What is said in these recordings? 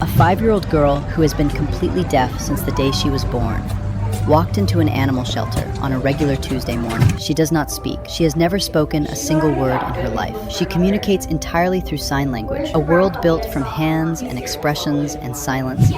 A 5-year-old girl who has been completely deaf since the day she was born walked into an animal shelter on a regular Tuesday morning. She does not speak. She has never spoken a single word in her life. She communicates entirely through sign language, a world built from hands and expressions and silence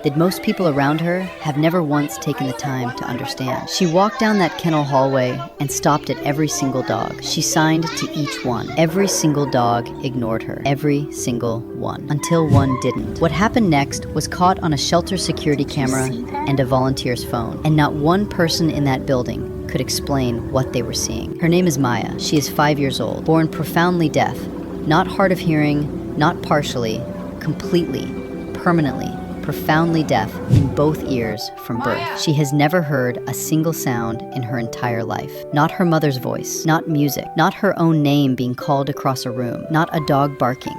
that most people around her have never once taken the time to understand. She walked down that kennel hallway and stopped at every single dog. She signed to each one. Every single dog ignored her. Every single one. Until one didn't. What happened next was caught on a shelter security camera and a volunteer's phone. And not one person in that building could explain what they were seeing. Her name is Maya. She is 5 years old, born profoundly deaf, not hard of hearing, not partially, completely, permanently, profoundly deaf in both ears from birth. She has never heard a single sound in her entire life. Not her mother's voice, not music, not her own name being called across a room, not a dog barking,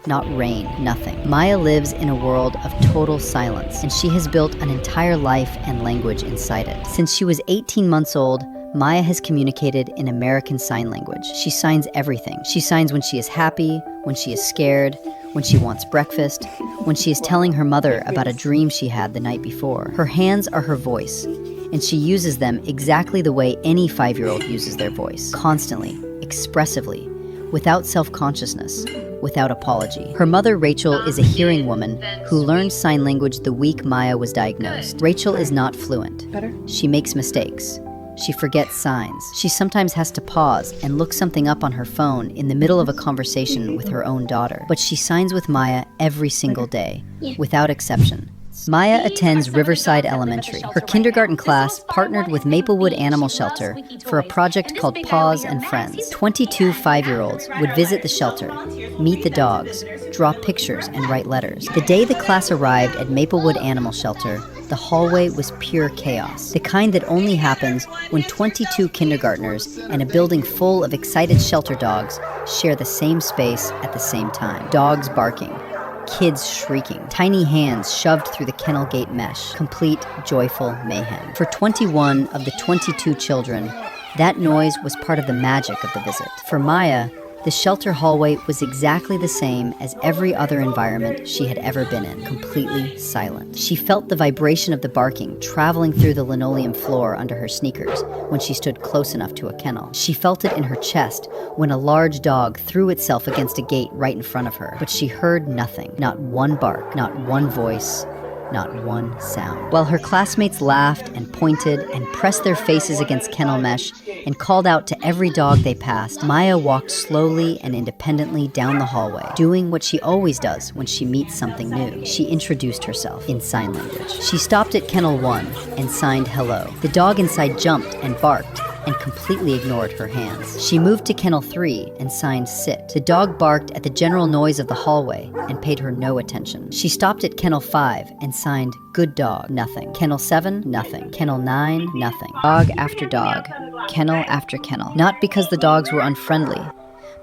not rain, nothing. Maya lives in a world of total silence, and she has built an entire life and language inside it. Since she was 18 months old, Maya has communicated in American Sign Language. She signs everything. She signs when she is happy, when she is scared, when she wants breakfast, when she is telling her mother about a dream she had the night before. Her hands are her voice, and she uses them exactly the way any 5-year-old uses their voice. Constantly, expressively, without self-consciousness, without apology. Her mother, Rachel, is a hearing woman who learned sign language the week Maya was diagnosed. Rachel is not fluent. She makes mistakes. She forgets signs. She sometimes has to pause and look something up on her phone in the middle of a conversation with her own daughter. But she signs with Maya every single day, without exception. Maya attends Riverside Elementary. Her kindergarten class partnered with Maplewood Animal Shelter for a project called Paws and Friends. 22 5-year-olds would visit the shelter, meet the dogs, draw pictures, and write letters. The day the class arrived at Maplewood Animal Shelter, the hallway was pure chaos, the kind that only happens when 22 kindergartners and a building full of excited shelter dogs share the same space at the same time. Dogs barking, kids shrieking, tiny hands shoved through the kennel gate mesh, complete joyful mayhem. For 21 of the 22 children, that noise was part of the magic of the visit. For Maya, the shelter hallway was exactly the same as every other environment she had ever been in, completely silent. She felt the vibration of the barking traveling through the linoleum floor under her sneakers when she stood close enough to a kennel. She felt it in her chest when a large dog threw itself against a gate right in front of her. But she heard nothing, not one bark, not one voice, not one sound. While her classmates laughed and pointed and pressed their faces against kennel mesh and called out to every dog they passed, Maya walked slowly and independently down the hallway, doing what she always does when she meets something new. She introduced herself in sign language. She stopped at Kennel 1 and signed hello. The dog inside jumped and barked and completely ignored her hands. She moved to Kennel 3 and signed sit. The dog barked at the general noise of the hallway and paid her no attention. She stopped at Kennel 5 and signed good dog, nothing. Kennel 7, nothing. Kennel 9, nothing. Dog after dog, kennel after kennel. Not because the dogs were unfriendly,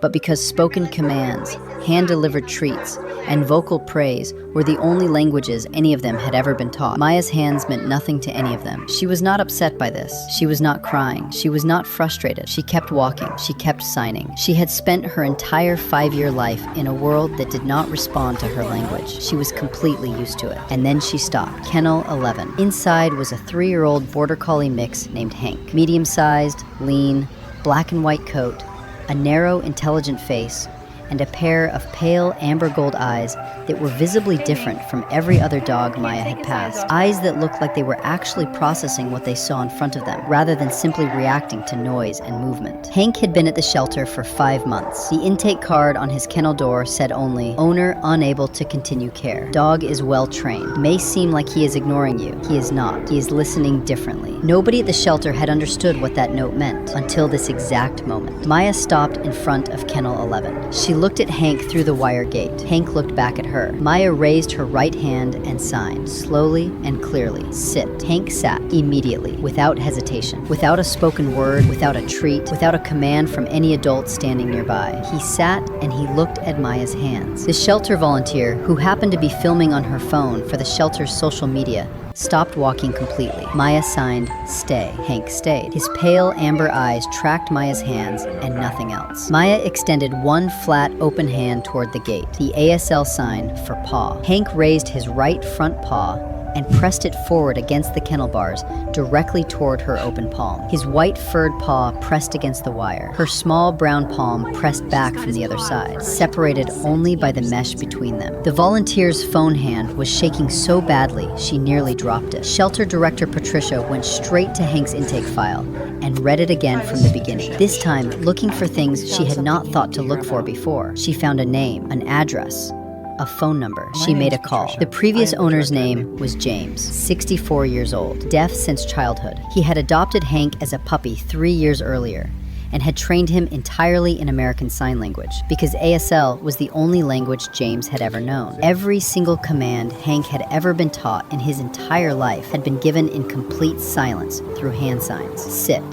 but because spoken commands, hand-delivered treats, and vocal praise were the only languages any of them had ever been taught. Maya's hands meant nothing to any of them. She was not upset by this. She was not crying. She was not frustrated. She kept walking. She kept signing. She had spent her entire 5-year life in a world that did not respond to her language. She was completely used to it. And then she stopped. Kennel 11. Inside was a 3-year-old Border Collie mix named Hank. Medium-sized, lean, black and white coat, a narrow, intelligent face, and a pair of pale amber gold eyes that were visibly different from every other dog Maya had passed. Eyes that looked like they were actually processing what they saw in front of them, rather than simply reacting to noise and movement. Hank had been at the shelter for 5 months. The intake card on his kennel door said only, "Owner unable to continue care. Dog is well trained. May seem like he is ignoring you. He is not. He is listening differently." Nobody at the shelter had understood what that note meant until this exact moment. Maya stopped in front of Kennel 11. She looked at Hank through the wire gate. Hank looked back at her. Maya raised her right hand and signed, slowly and clearly, sit. Hank sat immediately, without hesitation, without a spoken word, without a treat, without a command from any adult standing nearby. He sat and he looked at Maya's hands. The shelter volunteer, who happened to be filming on her phone for the shelter's social media, stopped walking completely. Maya signed, "Stay." Hank stayed. His pale amber eyes tracked Maya's hands and nothing else. Maya extended one flat, open hand toward the gate, the ASL sign for paw. Hank raised his right front paw and pressed it forward against the kennel bars, directly toward her open palm. His white furred paw pressed against the wire. Her small brown palm pressed back from the other side, separated only by the mesh between them. The volunteer's phone hand was shaking so badly she nearly dropped it. Shelter Director Patricia went straight to Hank's intake file and read it again from the beginning, this time looking for things she had not thought to look for before. She found a name, an address, a phone number. She made a call. The previous owner's name was James, 64 years old, deaf since childhood. He had adopted Hank as a puppy 3 years earlier and had trained him entirely in American Sign Language because ASL was the only language James had ever known. Every single command Hank had ever been taught in his entire life had been given in complete silence through hand signs. Sit,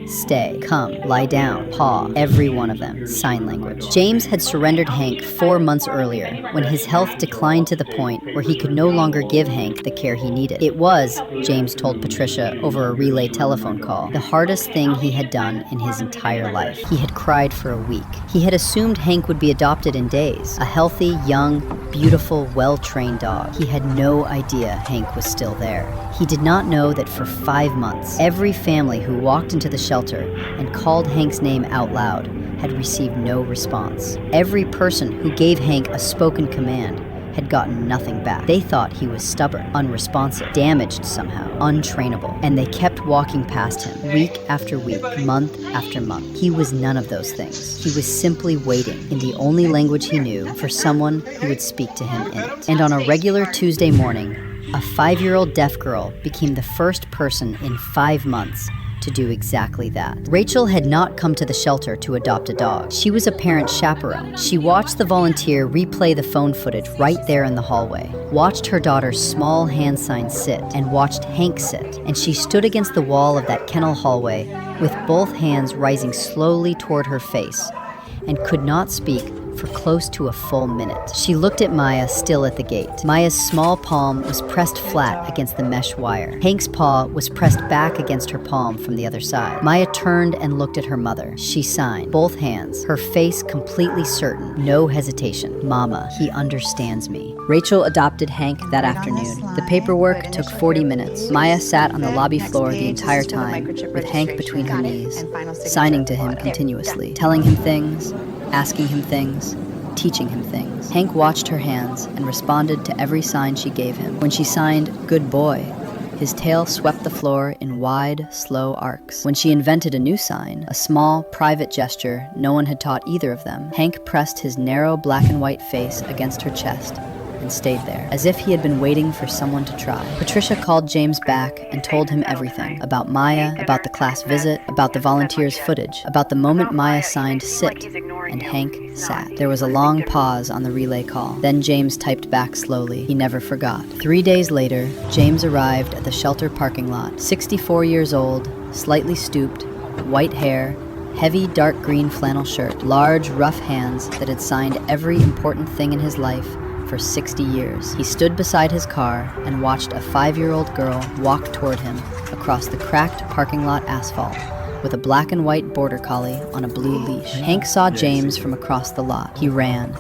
stay, come, lie down, paw, every one of them, sign language. James had surrendered Hank 4 months earlier when his health declined to the point where he could no longer give Hank the care he needed. It was, James told Patricia over a relay telephone call, the hardest thing he had done in his entire life. He had cried for a week. He had assumed Hank would be adopted in days, a healthy, young, beautiful, well-trained dog. He had no idea Hank was still there. He did not know that for 5 months, every family who walked into the shelter and called Hank's name out loud had received no response. Every person who gave Hank a spoken command had gotten nothing back. They thought he was stubborn, unresponsive, damaged somehow, untrainable, and they kept walking past him week after week, month after month. He was none of those things. He was simply waiting in the only language he knew for someone who would speak to him in it. And on a regular Tuesday morning, a 5-year-old deaf girl became the first person in 5 months to do exactly that. Rachel had not come to the shelter to adopt a dog. She was a parent chaperone. She watched the volunteer replay the phone footage right there in the hallway, watched her daughter's small hand sign sit, and watched Hank sit. And she stood against the wall of that kennel hallway with both hands rising slowly toward her face and could not speak for close to a full minute. She looked at Maya still at the gate. Maya's small palm was pressed flat against the mesh wire. Hank's paw was pressed back against her palm from the other side. Maya turned and looked at her mother. She signed, both hands, her face completely certain, no hesitation. Mama, he understands me. Rachel adopted Hank that afternoon. The paperwork took 40 minutes. Maya sat on the lobby floor the entire time, with Hank between her knees, signing to him continuously, telling him things, asking him things, teaching him things. Hank watched her hands and responded to every sign she gave him. When she signed, "Good boy," his tail swept the floor in wide, slow arcs. When she invented a new sign, a small, private gesture no one had taught either of them, Hank pressed his narrow black and white face against her chest and stayed there, as if he had been waiting for someone to try. Patricia called James back and told him everything, about Maya, about the class visit, about the volunteers' footage, about the moment Maya signed "sit," and Hank sat. There was a long pause on the relay call. Then James typed back slowly. He never forgot. 3 days later, James arrived at the shelter parking lot, 64 years old, slightly stooped, white hair, heavy dark green flannel shirt, large rough hands that had signed every important thing in his life for 60 years. He stood beside his car and watched a 5-year-old girl walk toward him across the cracked parking lot asphalt with a black and white Border Collie on a blue leash. Hank saw James from across the lot. He ran,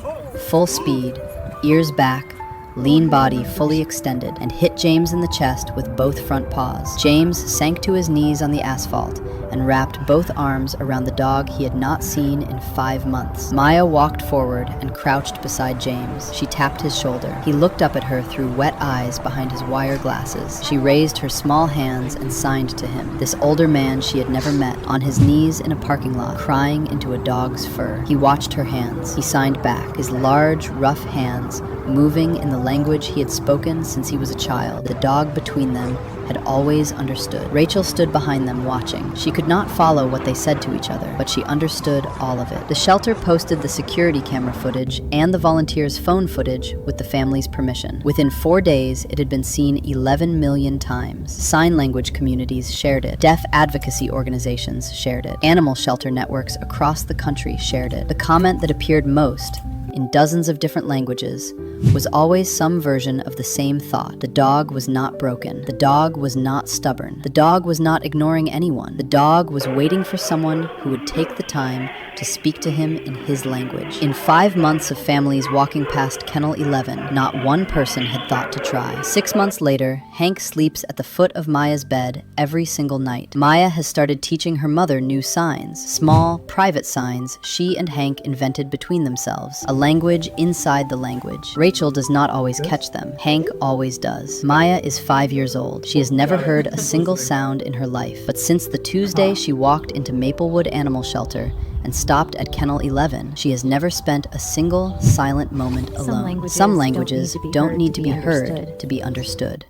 full speed, ears back, lean body fully extended, and hit James in the chest with both front paws. James sank to his knees on the asphalt and wrapped both arms around the dog he had not seen in 5 months. Maya walked forward and crouched beside James. She tapped his shoulder. He looked up at her through wet eyes behind his wire glasses. She raised her small hands and signed to him, this older man she had never met, on his knees in a parking lot, crying into a dog's fur. He watched her hands. He signed back, his large, rough hands moving in the language he had spoken since he was a child. The dog between them had always understood. Rachel stood behind them watching. She could not follow what they said to each other, but she understood all of it. The shelter posted the security camera footage and the volunteers' phone footage with the family's permission. Within 4 days, it had been seen 11 million times. Sign language communities shared it. Deaf advocacy organizations shared it. Animal shelter networks across the country shared it. The comment that appeared most, in dozens of different languages, was always some version of the same thought. The dog was not broken. The dog was not stubborn. The dog was not ignoring anyone. The dog was waiting for someone who would take the time to speak to him in his language. In 5 months of families walking past Kennel 11, not one person had thought to try. 6 months later, Hank sleeps at the foot of Maya's bed every single night. Maya has started teaching her mother new signs, small, private signs she and Hank invented between themselves, a language inside the language. Rachel does not always catch them. Hank always does. Maya is 5 years old. She has never heard a single sound in her life, but since the Tuesday she walked into Maplewood Animal Shelter and stopped at Kennel 11, she has never spent a single silent moment alone. Some languages don't need to be heard to be understood.